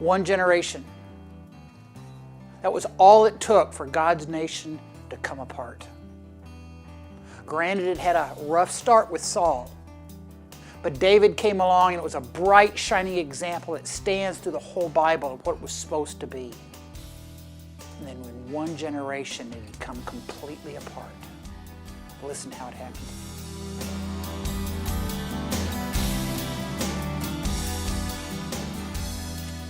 One generation. That was all it took for God's nation to come apart. Granted, it had a rough start with Saul, but David came along and it was a bright, shining example that stands through the whole Bible of what it was supposed to be. And then in one generation, it had come completely apart. Listen how it happened.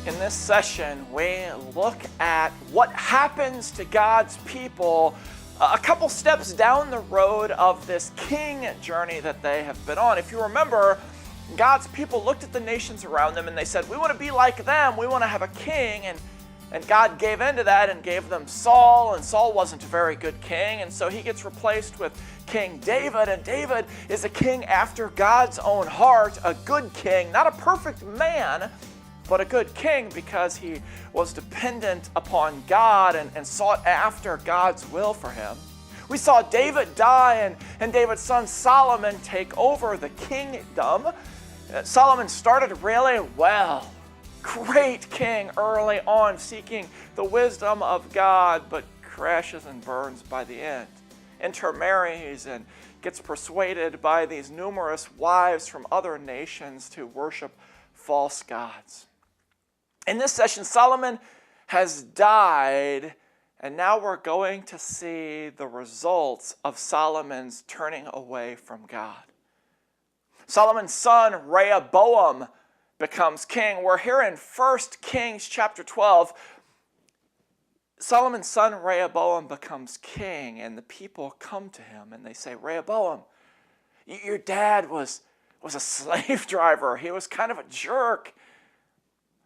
In this session, we look at what happens to God's people a couple steps down the road of this king journey that they have been on. If you remember, God's people looked at the nations around them and they said, we want to be like them, we want to have a king, and God gave in to that and gave them Saul, and Saul wasn't a very good king, and so he gets replaced with King David, and David is a king after God's own heart, a good king, not a perfect man, but a good king because he was dependent upon God and sought after God's will for him. We saw David die and David's son Solomon take over the kingdom. Solomon started really well. Great king early on, seeking the wisdom of God, but crashes and burns by the end. Intermarries and gets persuaded by these numerous wives from other nations to worship false gods. In this session, Solomon has died, and now we're going to see the results of Solomon's turning away from God. Solomon's son, Rehoboam, becomes king. We're here in 1 Kings chapter 12. Solomon's son, Rehoboam, becomes king, and the people come to him, and they say, Rehoboam, your dad was a slave driver. He was kind of a jerk.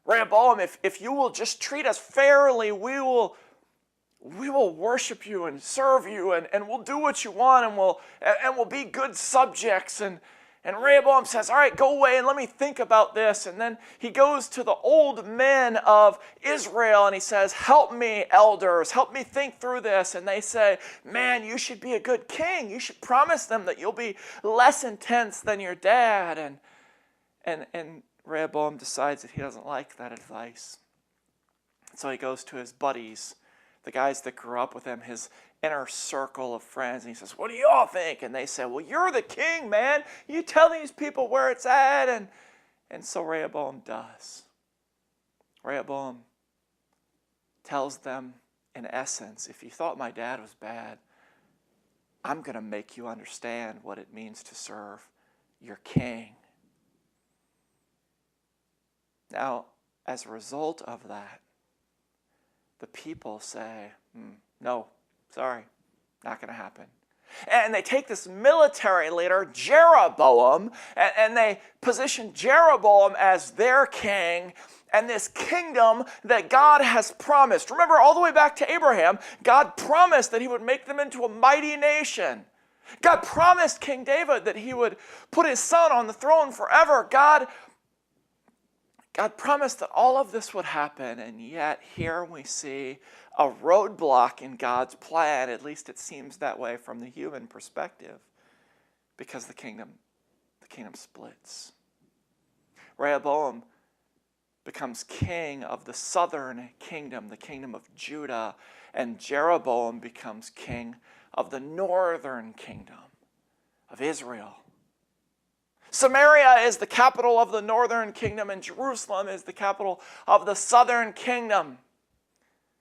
Rehoboam, if you will just treat us fairly, we will worship you and serve you, and we'll do what you want, and we'll be good subjects. And Rehoboam says, all right, go away and let me think about this. And then he goes to the old men of Israel and he says, help me, elders, help me think through this. And they say, man, you should be a good king. You should promise them that you'll be less intense than your dad. And Rehoboam decides that he doesn't like that advice. So he goes to his buddies, the guys that grew up with him, his inner circle of friends, and he says, what do you all think? And they say, well, you're the king, man. You tell these people where it's at. And so Rehoboam does. Rehoboam tells them, in essence, if you thought my dad was bad, I'm going to make you understand what it means to serve your king. Now, as a result of that, the people say, no, sorry, not going to happen. And they take this military leader, Jeroboam, and they position Jeroboam as their king and this kingdom that God has promised. Remember, all the way back to Abraham, God promised that he would make them into a mighty nation. God promised King David that he would put his son on the throne forever. God promised that all of this would happen, and yet here we see a roadblock in God's plan. At least it seems that way from the human perspective, because the kingdom splits. Rehoboam becomes king of the southern kingdom, the kingdom of Judah, and Jeroboam becomes king of the northern kingdom of Israel. Samaria is the capital of the northern kingdom, and Jerusalem is the capital of the southern kingdom.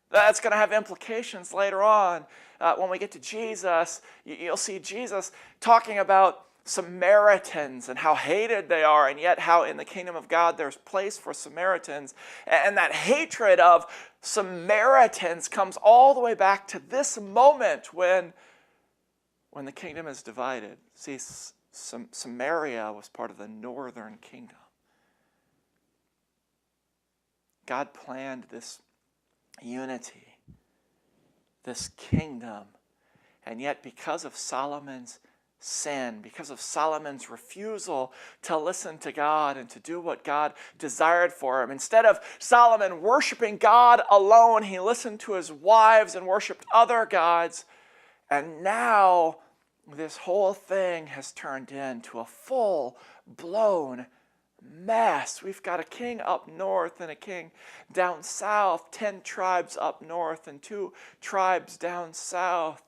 That's going to have implications later on. When we get to Jesus, you'll see Jesus talking about Samaritans and how hated they are, and yet how in the kingdom of God there's place for Samaritans. And that hatred of Samaritans comes all the way back to this moment when the kingdom is divided. See, Samaria was part of the northern kingdom. God planned this unity, this kingdom, and yet because of Solomon's sin, because of Solomon's refusal to listen to God and to do what God desired for him, instead of Solomon worshiping God alone, he listened to his wives and worshiped other gods, and now this whole thing has turned into a full-blown mess. We've got a king up north and a king down south, 10 tribes up north and 2 tribes down south.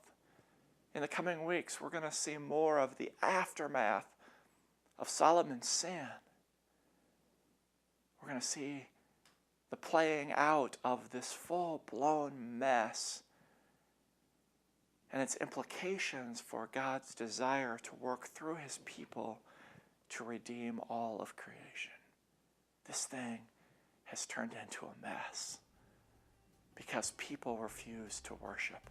In the coming weeks, we're going to see more of the aftermath of Solomon's sin. We're going to see the playing out of this full-blown mess and its implications for God's desire to work through his people to redeem all of creation. This thing has turned into a mess because people refuse to worship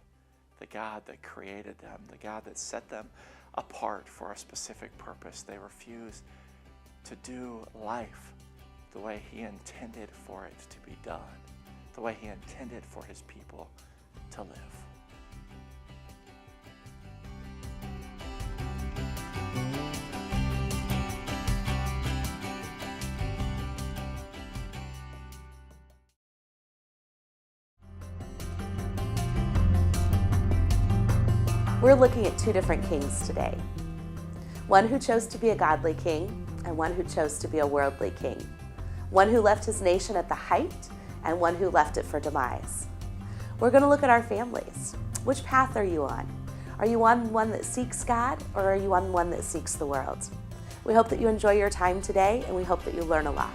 the God that created them, the God that set them apart for a specific purpose. They refuse to do life the way he intended for it to be done, the way he intended for his people to live. We're looking at 2 different kings today. One who chose to be a godly king and one who chose to be a worldly king. One who left his nation at the height and one who left it for demise. We're going to look at our families. Which path are you on? Are you on one that seeks God or are you on one that seeks the world? We hope that you enjoy your time today and we hope that you learn a lot.